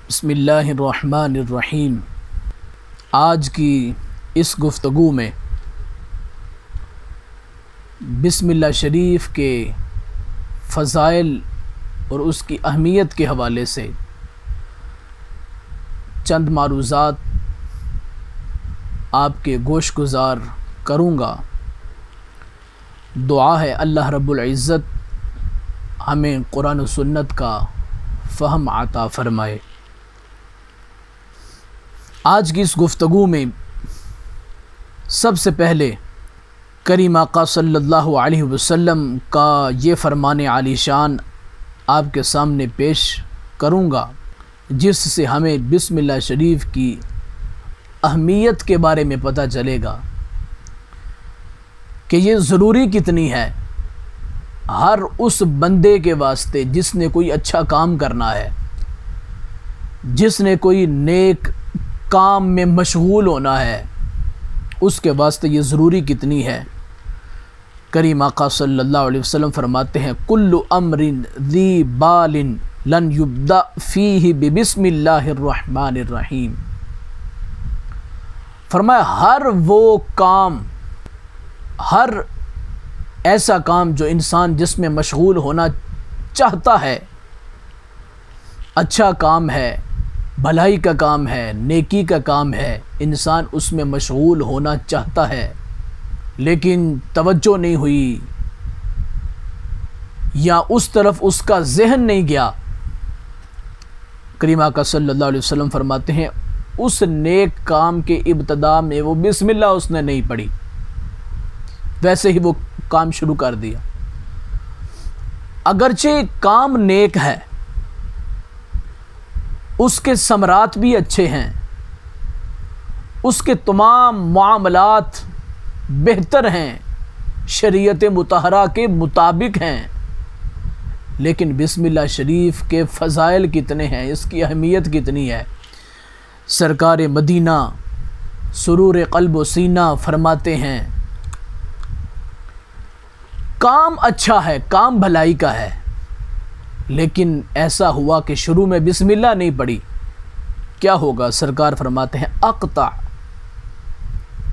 बिस्मिल्लाहिर्रहमानिर्रहीम। आज की इस गुफ्तगू में बिस्मिल्लाह शरीफ के फ़ज़ाइल और उसकी अहमियत के हवाले से चंद मारूज़ात आपके गोश गुज़ार करूँगा। दुआ है अल्लाह रब्बुल इज़्ज़त हमें कुरान और सुन्नत का फ़हम अता फ़रमाए। आज की इस गुफ्तगू में सबसे पहले करीम आका सल्लल्लाहु अलैहि वसल्लम का ये फ़रमान आलीशान आपके सामने पेश करूँगा, जिससे हमें बिस्मिल्लाह शरीफ की अहमियत के बारे में पता चलेगा कि ये ज़रूरी कितनी है हर उस बंदे के वास्ते जिसने कोई अच्छा काम करना है, जिसने कोई नेक काम में मशगूल होना है, उसके वास्ते ये ज़रूरी कितनी है। करीम आका सल्लल्लाहु अलैहि वसल्लम फरमाते हैं, कुल्लु अम्रिन ज़ी बालिन लन युब्दा फ़ीही बिस्मिल्लाहिर रहमानिर रहीम। फरमाया हर वो काम, हर ऐसा काम जो इंसान जिसमें मशगूल होना चाहता है, अच्छा काम है, भलाई का काम है, नेकी का काम है, इंसान उसमें मशगूल होना चाहता है लेकिन तवज्जो नहीं हुई या उस तरफ उसका जहन नहीं गया। करीम आका सल्लल्लाहु अलैहि वसल्लम फरमाते हैं उस नेक काम के इब्तिदा में वो बिस्मिल्लाह उसने नहीं पढ़ी, वैसे ही वो काम शुरू कर दिया। अगरचे काम नेक है, उसके समरात भी अच्छे हैं, उसके तमाम मामलात बेहतर हैं, शरीयत मुतहरा के मुताबिक हैं, लेकिन बिस्मिल्लाह शरीफ के फ़ज़ाइल कितने हैं, इसकी अहमियत कितनी है। सरकार मदीना सुरूर क़ल्ब व सीना फरमाते हैं काम अच्छा है, काम भलाई का है, लेकिन ऐसा हुआ कि शुरू में बिस्मिल्लाह नहीं पढ़ी, क्या होगा। सरकार फरमाते हैं अक़ता,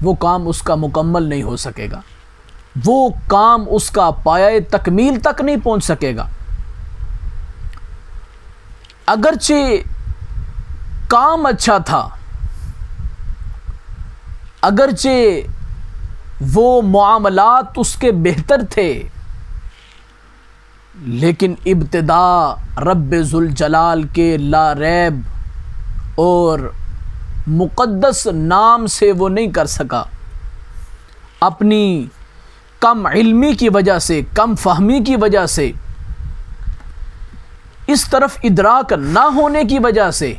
वो काम उसका मुकम्मल नहीं हो सकेगा, वो काम उसका पाया तकमील तक नहीं पहुंच सकेगा। अगरचे काम अच्छा था, अगरचे वो मामलात उसके बेहतर थे, लेकिन इब्तिदा रब्बे ज़ुल जलाल के ला रैब और मुक़द्दस नाम से वो नहीं कर सका। अपनी कम इल्मी की वजह से, कम फहमी की वजह से, इस तरफ इदराक ना होने की वजह से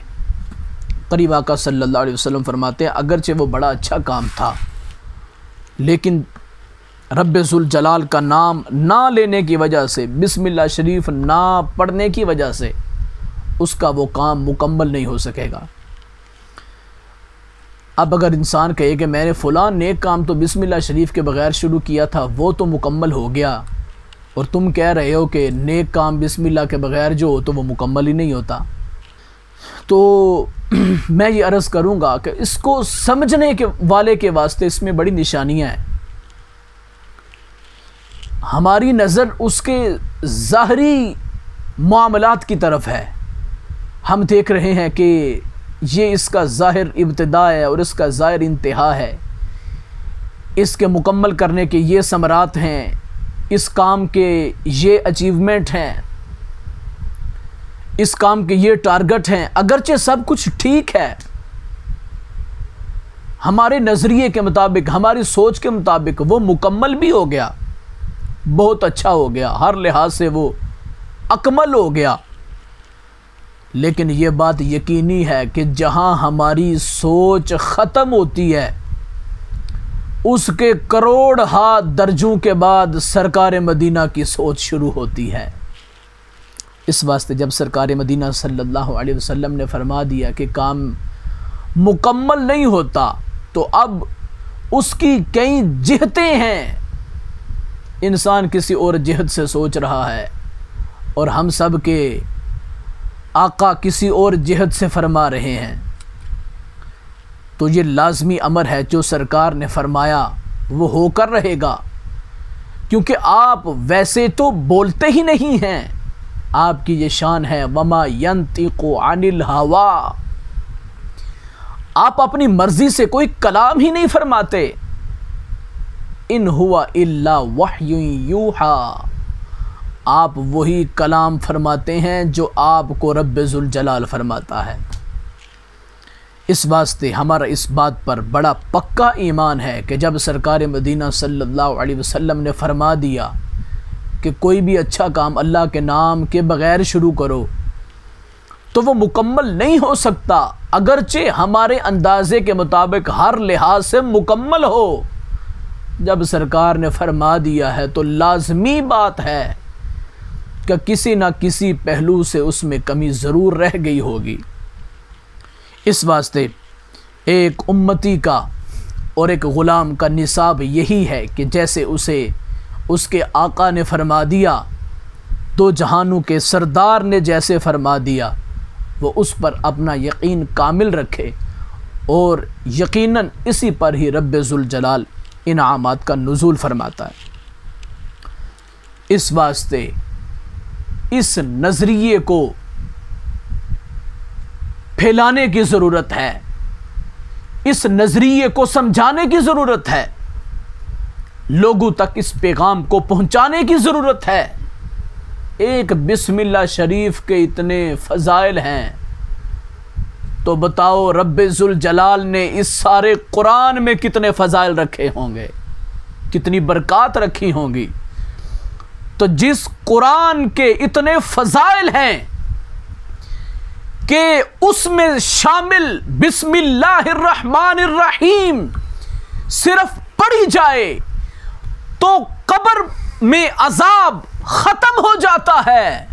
करीम आका सल्लल्लाहु अलैहि वसल्लम फरमाते हैं अगरचे वो बड़ा अच्छा काम था, लेकिन रब्बे ज़ुल जलाल का नाम ना लेने की वजह से, बिस्मिल्लाह शरीफ ना पढ़ने की वजह से उसका वो काम मुकम्मल नहीं हो सकेगा। अब अगर इंसान कहे कि मैंने फ़लाँ नेक काम तो बिस्मिल्लाह शरीफ के बग़ैर शुरू किया था, वो तो मुकम्मल हो गया, और तुम कह रहे हो कि नेक काम बिस्मिल्लाह के बग़ैर जो हो तो वो मुकम्मल ही नहीं होता, तो मैं ये अर्ज़ करूँगा कि इसको समझने के वाले के वास्ते इसमें बड़ी निशानियाँ हैं। हमारी नज़र उसके ज़ाहरी मामलात की तरफ है, हम देख रहे हैं कि ये इसका ज़ाहिर इब्तिदा है और इसका ज़ाहिर इंतहा है, इसके मुकम्मल करने के ये समरात हैं, इस काम के ये अचीवमेंट हैं, इस काम के ये टारगेट हैं। अगरचे सब कुछ ठीक है, हमारे नज़रिए के मुताबिक, हमारी सोच के मुताबिक वो मुकम्मल भी हो गया, बहुत अच्छा हो गया, हर लिहाज से वो अकमल हो गया, लेकिन ये बात यकीनी है कि जहाँ हमारी सोच ख़त्म होती है उसके करोड़ हाथ दर्जों के बाद सरकार मदीना की सोच शुरू होती है। इस वास्ते जब सरकार मदीना सल्लल्लाहु अलैहि वसल्लम ने फरमा दिया कि काम मुकम्मल नहीं होता, तो अब उसकी कई जिहतें हैं, इंसान किसी और जिहत से सोच रहा है, और हम सब के आका किसी और जिहद से फरमा रहे हैं तो ये लाजमी अमर है, जो सरकार ने फरमाया वो होकर रहेगा, क्योंकि आप वैसे तो बोलते ही नहीं हैं। आपकी ये शान है, वमा यंतिकु अनिल हवा, आप अपनी मर्जी से कोई कलाम ही नहीं फरमाते। इन हुआ इल्ला वह्युन यूहा, आप वही कलाम फरमाते हैं जो आपको रब्बे जुल जलाल फरमाता है। इस वास्ते हमारा इस बात पर बड़ा पक्का ईमान है कि जब सरकार मदीना सल्लल्लाहु अलैहि वसल्लम ने फरमा दिया कि कोई भी अच्छा काम अल्लाह के नाम के बग़ैर शुरू करो तो वो मुकम्मल नहीं हो सकता, अगरचे हमारे अंदाजे के मुताबिक हर लिहाज से मुकम्मल हो। जब सरकार ने फरमा दिया है तो लाजमी बात है कि किसी ना किसी पहलू से उसमें कमी ज़रूर रह गई होगी। इस वास्ते एक उम्मती का और एक ग़ुलाम का निसाब यही है कि जैसे उसे उसके आका ने फरमा दिया, दो जहानों के सरदार ने जैसे फरमा दिया, वो उस पर अपना यकीन कामिल रखे और यकीनन इसी पर ही रब्बे जुल जलाल इनामात का नुज़ूल फरमाता है। इस वास्ते इस नज़रिए को फैलाने की ज़रूरत है, इस नज़रिए को समझाने की ज़रूरत है, लोगों तक इस पैगाम को पहुंचाने की ज़रूरत है। एक बिस्मिल्लाह शरीफ के इतने फ़ज़ाइल हैं तो बताओ रब्बे जुल जलाल ने इस सारे कुरान में कितने फ़ज़ाइल रखे होंगे, कितनी बरक़ात रखी होंगी। तो जिस कुरान के इतने फ़ज़ाइल हैं कि उसमें शामिल बिस्मिल्लाहिर्रहमानिर्रहीम सिर्फ पढ़ी जाए तो कब्र में अजाब ख़त्म हो जाता है,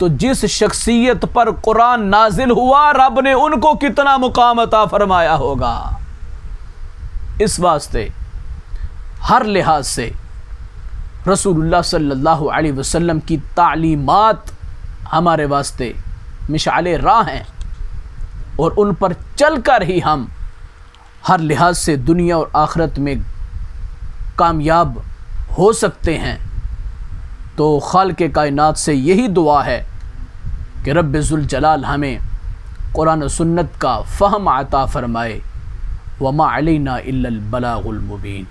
तो जिस शख्सियत पर कुरान नाजिल हुआ रब ने उनको कितना मुकाम अता फरमाया होगा। इस वास्ते हर लिहाज से रसूलुल्लाह सल्लल्लाहु अलैहि वसल्लम की तालीमात हमारे वास्ते मिशाले राह हैं और उन पर चलकर ही हम हर लिहाज से दुनिया और आखिरत में कामयाब हो सकते हैं। तो खालिक़ कायनात से यही दुआ है कि रब्बे जुल जलाल हमें कुरान और सुन्नत का फ़हम अता फ़रमाए। वमा अलैना इल्लल बलागुल मुबीन।